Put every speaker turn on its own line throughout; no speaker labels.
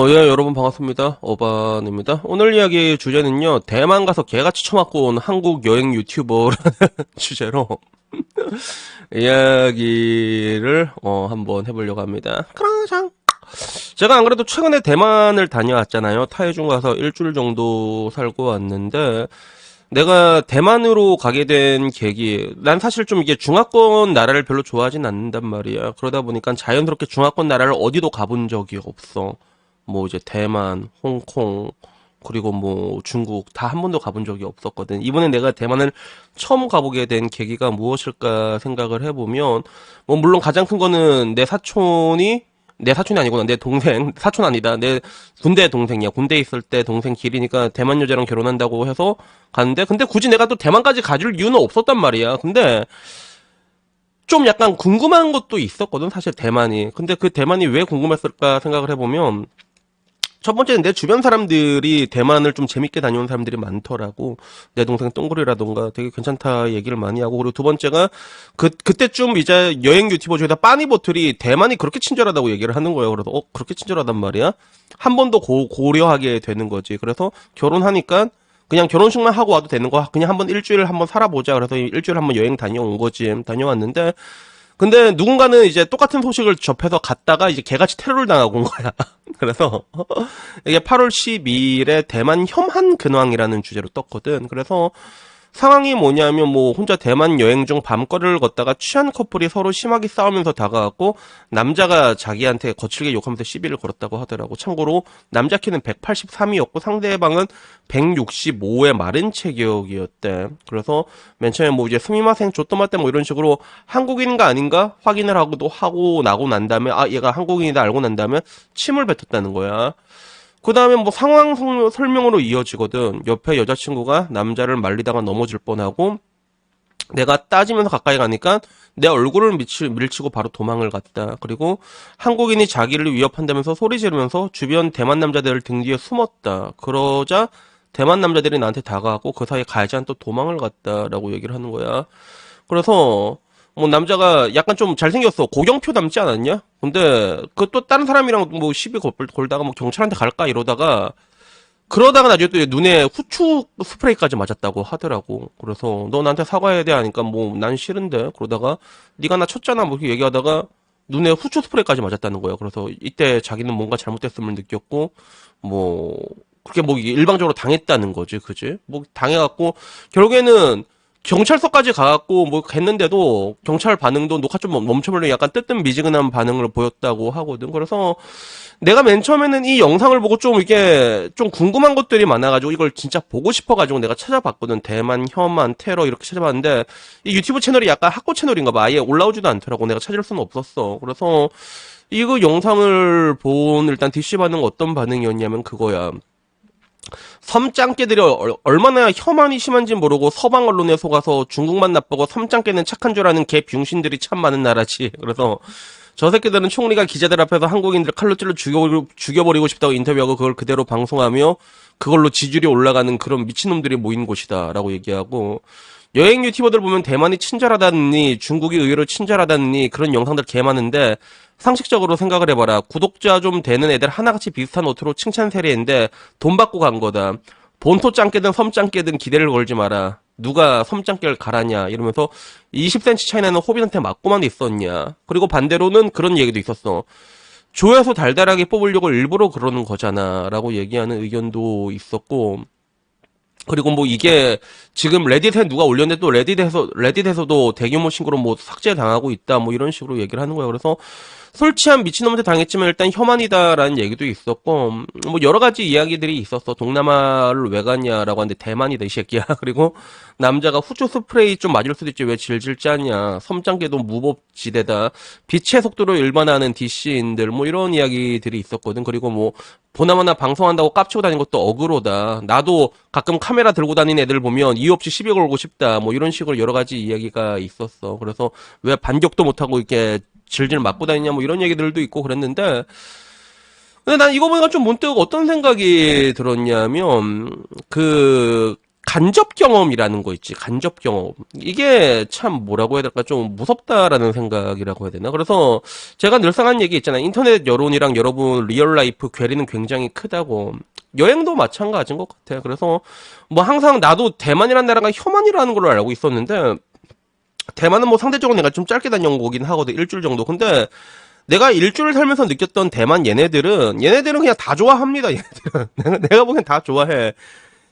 예, 여러분 반갑습니다. 어반입니다. 오늘 이야기 주제는요, 대만 가서 개같이 처맞고 온 한국 여행 유튜버라는 주제로 이야기를, 한번 해보려고 합니다. 크랑샹! 제가 안 그래도 최근에 대만을 다녀왔잖아요. 타이중 가서 일주일 정도 살고 왔는데, 내가 대만으로 가게 된 계기, 난 사실 좀 이게 중화권 나라를 별로 좋아하진 않는단 말이야. 그러다 보니까 자연스럽게 중화권 나라를 어디도 가본 적이 없어. 뭐 이제 대만, 홍콩, 그리고 뭐 중국 다 한 번도 가본 적이 없었거든. 이번에 내가 대만을 처음 가보게 된 계기가 무엇일까 생각을 해보면, 뭐 물론 가장 큰 거는 내 사촌이 아니구나. 내 동생, 사촌 아니다. 내 군대 동생이야. 군대 있을 때 동생 길이니까 대만 여자랑 결혼한다고 해서 갔는데, 근데 굳이 내가 또 대만까지 가줄 이유는 없었단 말이야. 근데 좀 약간 궁금한 것도 있었거든, 사실 대만이. 근데 그 대만이 왜 궁금했을까 생각을 해보면, 첫 번째는 내 주변 사람들이 대만을 좀 재밌게 다녀온 사람들이 많더라고. 내 동생 똥그리라던가 되게 괜찮다 얘기를 많이 하고. 그리고 두 번째가 그때쯤 이제 여행 유튜버 중에서 빠니보틀이 대만이 그렇게 친절하다고 얘기를 하는 거예요. 그래서 그렇게 친절하단 말이야? 한 번 더 고려하게 되는 거지. 그래서 결혼하니까 그냥 결혼식만 하고 와도 되는 거 그냥 한번 일주일 한번 살아보자. 그래서 일주일 한번 여행 다녀온 거지. 다녀왔는데 근데 누군가는 이제 똑같은 소식을 접해서 갔다가 이제 개같이 테러를 당하고 온 거야. 그래서 이게 8월 12일에 대만 혐한 근황이라는 주제로 떴거든. 그래서 상황이 뭐냐면 뭐 혼자 대만 여행 중 밤거리를 걷다가 취한 커플이 서로 심하게 싸우면서 다가왔고 남자가 자기한테 거칠게 욕하면서 시비를 걸었다고 하더라고. 참고로 남자 키는 183이었고 상대방은 165의 마른 체격이었대. 그래서 맨 처음에 뭐 이제 스미마생 조또마떼 뭐 이런 식으로 한국인인가 아닌가 확인을 하고 나고 난 다음에 얘가 한국인이다 알고 난 다음에 침을 뱉었다는 거야. 그 다음에 뭐 상황 설명으로 이어지거든. 옆에 여자친구가 남자를 말리다가 넘어질 뻔하고 내가 따지면서 가까이 가니까 내 얼굴을 밀치고 바로 도망을 갔다. 그리고 한국인이 자기를 위협한다면서 소리 지르면서 주변 대만 남자들 등 뒤에 숨었다. 그러자 대만 남자들이 나한테 다가가고 그 사이에 가해자는 또 도망을 갔다라고 얘기를 하는 거야. 그래서 뭐 남자가 약간 좀 잘생겼어. 고경표 닮지 않았냐? 근데 그 또 다른 사람이랑 뭐 시비 걸다가 뭐 경찰한테 갈까 이러다가 그러다가 나중에 또 눈에 후추 스프레이까지 맞았다고 하더라고. 그래서 너 나한테 사과해야 돼 하니까 뭐 난 싫은데 그러다가 네가 나 쳤잖아 뭐 이렇게 얘기하다가 눈에 후추 스프레이까지 맞았다는 거야. 그래서 이때 자기는 뭔가 잘못됐음을 느꼈고 뭐 그렇게 뭐 일방적으로 당했다는 거지, 그지? 뭐 당해갖고 결국에는 경찰서까지 가갖고 뭐 했는데도 경찰 반응도 녹화 좀 멈춰버리고 약간 뜨뜻미지근한 반응을 보였다고 하거든. 그래서 내가 맨 처음에는 이 영상을 보고 좀 이게 좀 궁금한 것들이 많아가지고 이걸 진짜 보고 싶어가지고 내가 찾아봤거든. 대만 혐한 테러 이렇게 찾아봤는데 이 유튜브 채널이 약간 학고 채널인가 봐. 아예 올라오지도 않더라고. 내가 찾을 수는 없었어. 그래서 이거 영상을 본 일단 DC 반응 어떤 반응이었냐면 그거야. 섬짱깨들이 얼마나 혐한이 심한지 모르고 서방 언론에 속아서 중국만 나쁘고 섬짱깨는 착한 줄 아는 개 병신들이 참 많은 나라지. 그래서 저 새끼들은 총리가 기자들 앞에서 한국인들 칼로 찔러 죽여버리고 싶다고 인터뷰하고 그걸 그대로 방송하며 그걸로 지지율이 올라가는 그런 미친놈들이 모인 곳이다 라고 얘기하고 여행 유튜버들 보면 대만이 친절하다느니 중국이 의외로 친절하다느니 그런 영상들 개 많은데 상식적으로 생각을 해봐라. 구독자 좀 되는 애들 하나같이 비슷한 옷으로 칭찬 세례인데 돈 받고 간 거다. 본토 짱깨든 섬 짱깨든 기대를 걸지 마라. 누가 섬 짱깨를 가라냐 이러면서 20cm 차이 나는 호빗한테 맞고만 있었냐. 그리고 반대로는 그런 얘기도 있었어. 조회수 달달하게 뽑으려고 일부러 그러는 거잖아 라고 얘기하는 의견도 있었고 그리고 뭐 이게 지금 레딧에 누가 올렸는데 또 레딧에서도 대규모 신고로 뭐 삭제 당하고 있다 뭐 이런 식으로 얘기를 하는 거예요. 그래서 술 취한 미친놈한테 당했지만 일단 혐한이다라는 얘기도 있었고 뭐 여러 가지 이야기들이 있었어. 동남아를 왜 갔냐라고 하는데 대만이다 이 새끼야. 그리고 남자가 후추 스프레이 좀 맞을 수도 있지 왜 질질 짜냐. 섬짱개도 무법지대다. 빛의 속도로 일반화하는 DC인들 뭐 이런 이야기들이 있었거든. 그리고 뭐 보나마나 방송한다고 깝치고 다니는 것도 어그로다. 나도 가끔 카메라 들고 다니는 애들 보면 이유 없이 시비 걸고 싶다. 뭐 이런 식으로 여러 가지 이야기가 있었어. 그래서 왜 반격도 못하고 이렇게 질질 맞고 다니냐 뭐 이런 얘기들도 있고 그랬는데 근데 난 이거 보니까 좀 문득 어떤 생각이 들었냐면 그 간접 경험이라는 거 있지. 간접 경험. 이게 참 뭐라고 해야 될까? 좀 무섭다라는 생각이라고 해야 되나? 그래서 제가 늘상 한 얘기 있잖아. 인터넷 여론이랑 여러분 리얼 라이프 괴리는 굉장히 크다고. 여행도 마찬가지인 것 같아. 그래서 뭐 항상 나도 대만이라는 나라가 혐한이라는 걸로 알고 있었는데 대만은 뭐 상대적으로 내가 좀 짧게 다녀온 거긴 하거든. 일주일 정도. 근데 내가 일주일 살면서 느꼈던 대만 얘네들은 그냥 다 좋아합니다. 얘네들은. 내가 보기엔 다 좋아해.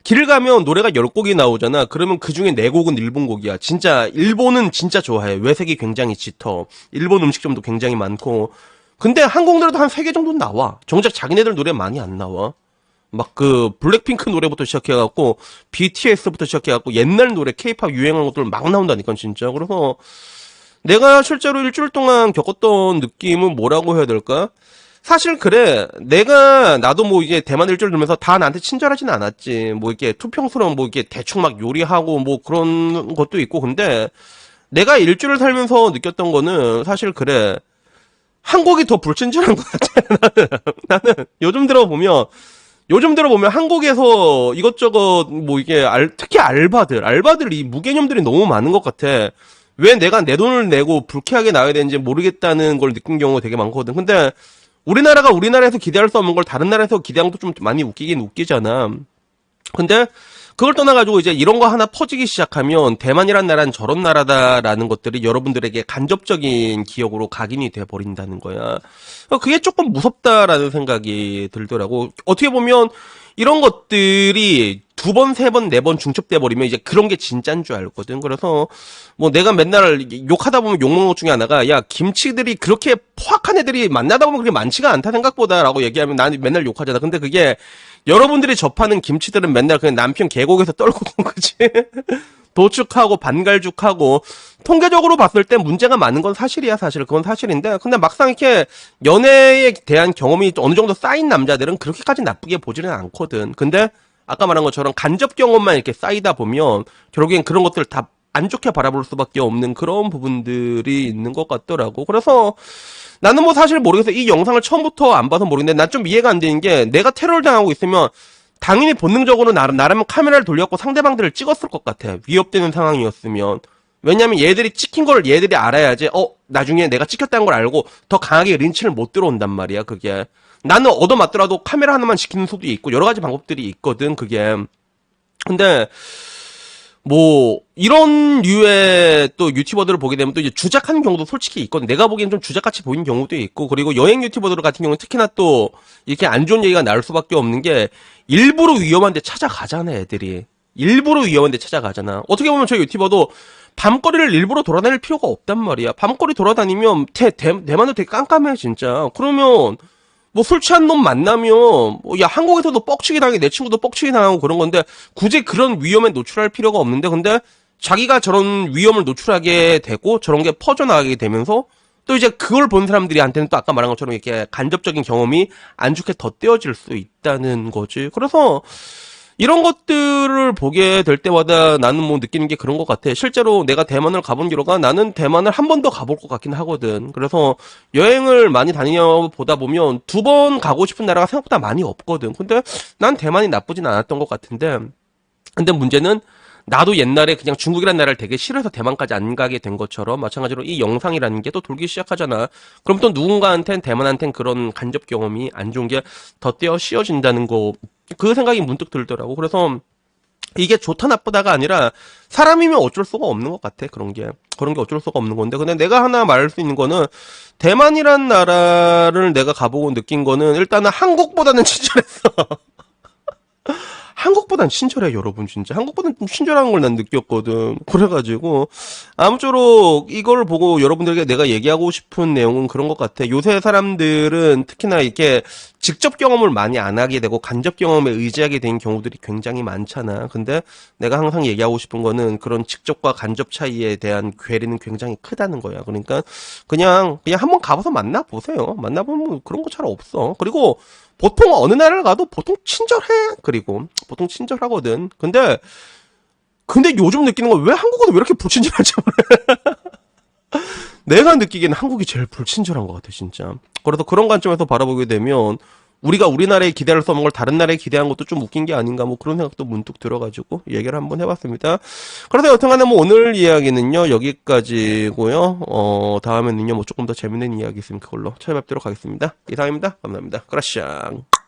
길 가면 노래가 10곡이 나오잖아. 그러면 그 중에 4곡은 일본 곡이야. 진짜, 일본은 진짜 좋아해. 외색이 굉장히 짙어. 일본 음식점도 굉장히 많고. 근데 한국 노래도 한 3개 정도는 나와. 정작 자기네들 노래 많이 안 나와. 막 블랙핑크 노래부터 시작해갖고, BTS부터 시작해갖고, 옛날 노래, 케이팝 유행한 것들 막 나온다니까, 진짜. 그래서, 내가 실제로 일주일 동안 겪었던 느낌은 뭐라고 해야 될까? 사실 그래. 나도 뭐 이제 대만 일주일 들면서 다 나한테 친절하진 않았지. 뭐 이렇게 투평스러운 뭐 이렇게 대충 막 요리하고 뭐 그런 것도 있고. 근데 내가 일주일을 살면서 느꼈던 거는 사실 그래. 한국이 더 불친절한 것 같아. 나는 요즘 들어보면 한국에서 이것저것 뭐 이게 특히 알바들 이 무개념들이 너무 많은 것 같아. 왜 내가 내 돈을 내고 불쾌하게 나와야 되는지 모르겠다는 걸 느낀 경우가 되게 많거든. 근데 우리나라가 우리나라에서 기대할 수 없는 걸 다른 나라에서 기대한 것도 좀 많이 웃기긴 웃기잖아. 근데 그걸 떠나가지고 이제 이런 거 하나 퍼지기 시작하면 대만이란 나라는 저런 나라다라는 것들이 여러분들에게 간접적인 기억으로 각인이 돼 버린다는 거야. 그게 조금 무섭다라는 생각이 들더라고. 어떻게 보면 이런 것들이 2번, 3번, 4번 중첩돼 버리면 이제 그런 게 진짜인 줄 알거든. 그래서 뭐 내가 맨날 욕하다 보면 욕먹는 것 중에 하나가 야 김치들이 그렇게 포악한 애들이 만나다 보면 그렇게 많지가 않다 생각보다라고 얘기하면 나는 맨날 욕하잖아. 근데 그게 여러분들이 접하는 김치들은 맨날 그냥 남편 계곡에서 떨고 온 거지. 도축하고 반갈죽하고 통계적으로 봤을 때 문제가 많은 건 사실이야. 사실 그건 사실인데 근데 막상 이렇게 연애에 대한 경험이 어느 정도 쌓인 남자들은 그렇게까지 나쁘게 보지는 않거든. 근데 아까 말한 것처럼 간접 경험만 이렇게 쌓이다 보면 결국엔 그런 것들을 다 안 좋게 바라볼 수밖에 없는 그런 부분들이 있는 것 같더라고. 그래서 나는 뭐 사실 모르겠어. 이 영상을 처음부터 안 봐서 모르겠는데 난 좀 이해가 안 되는 게 내가 테러를 당하고 있으면 당연히 본능적으로 나라면 카메라를 돌려갖고 상대방들을 찍었을 것 같아. 위협되는 상황이었으면. 왜냐면 얘들이 찍힌 걸 얘들이 알아야지 나중에 내가 찍혔다는 걸 알고 더 강하게 린치를 못 들어온단 말이야. 그게 나는 얻어맞더라도 카메라 하나만 지키는 수도 있고 여러 가지 방법들이 있거든. 그게 근데 뭐 이런 류의 또 유튜버들을 보게 되면 또 이제 주작하는 경우도 솔직히 있거든. 내가 보기엔 좀 주작같이 보이는 경우도 있고 그리고 여행 유튜버들 같은 경우는 특히나 또 이렇게 안 좋은 얘기가 나올 수밖에 없는 게 일부러 위험한 데 찾아가잖아. 애들이 일부러 위험한 데 찾아가잖아. 어떻게 보면 저 유튜버도 밤거리를 일부러 돌아다닐 필요가 없단 말이야. 밤거리 돌아다니면 대만도 되게 깜깜해 진짜. 그러면 뭐 술 취한 놈 만나면 야 한국에서도 뻑치기 당해 내 친구도 뻑치기 당하고 그런 건데 굳이 그런 위험에 노출할 필요가 없는데 근데 자기가 저런 위험을 노출하게 되고 저런 게 퍼져나가게 되면서 또 이제 그걸 본 사람들이한테는 또 아까 말한 것처럼 이렇게 간접적인 경험이 안 좋게 덧대어질 수 있다는 거지. 그래서 이런 것들을 보게 될 때마다 나는 뭐 느끼는 게 그런 것 같아. 실제로 내가 대만을 가본 기로가 나는 대만을 한 번 더 가볼 것 같긴 하거든. 그래서 여행을 많이 다녀보다 보면 2번 가고 싶은 나라가 생각보다 많이 없거든. 근데 난 대만이 나쁘진 않았던 것 같은데 근데 문제는 나도 옛날에 그냥 중국이라는 나라를 되게 싫어해서 대만까지 안 가게 된 것처럼 마찬가지로 이 영상이라는 게 또 돌기 시작하잖아. 그럼 또 누군가한텐 대만한텐 그런 간접 경험이 안 좋은 게 덧대어 씌워진다는 거 그 생각이 문득 들더라고. 그래서 이게 좋다 나쁘다가 아니라 사람이면 어쩔 수가 없는 것 같아. 그런 게 어쩔 수가 없는 건데 근데 내가 하나 말할 수 있는 거는 대만이란 나라를 내가 가보고 느낀 거는 일단은 한국보다는 친절했어. 한국보단 친절해 여러분 진짜 한국보단 좀 친절한 걸 난 느꼈거든. 그래가지고 아무쪼록 이걸 보고 여러분들에게 내가 얘기하고 싶은 내용은 그런 것 같아. 요새 사람들은 특히나 이렇게 직접 경험을 많이 안 하게 되고 간접 경험에 의지하게 된 경우들이 굉장히 많잖아. 근데 내가 항상 얘기하고 싶은 거는 그런 직접과 간접 차이에 대한 괴리는 굉장히 크다는 거야. 그러니까 그냥 한번 가봐서 만나보세요. 만나보면 그런 거 잘 없어. 그리고 보통 어느 나라를 가도 보통 친절해. 그리고 보통 친절하거든. 근데 요즘 느끼는 건 왜 한국은 왜 이렇게 불친절하지? 내가 느끼기에는 한국이 제일 불친절한 것 같아 진짜. 그래서 그런 관점에서 바라보게 되면 우리가 우리나라에 기대를 써먹은 걸 다른 나라에 기대한 것도 좀 웃긴 게 아닌가 뭐 그런 생각도 문득 들어가지고 얘기를 한번 해봤습니다. 그래서 여튼간에 뭐 오늘 이야기는요 여기까지고요. 다음에는요 뭐 조금 더 재밌는 이야기 있으면 그걸로 찾아뵙도록 하겠습니다. 이상입니다. 감사합니다. 크라샹.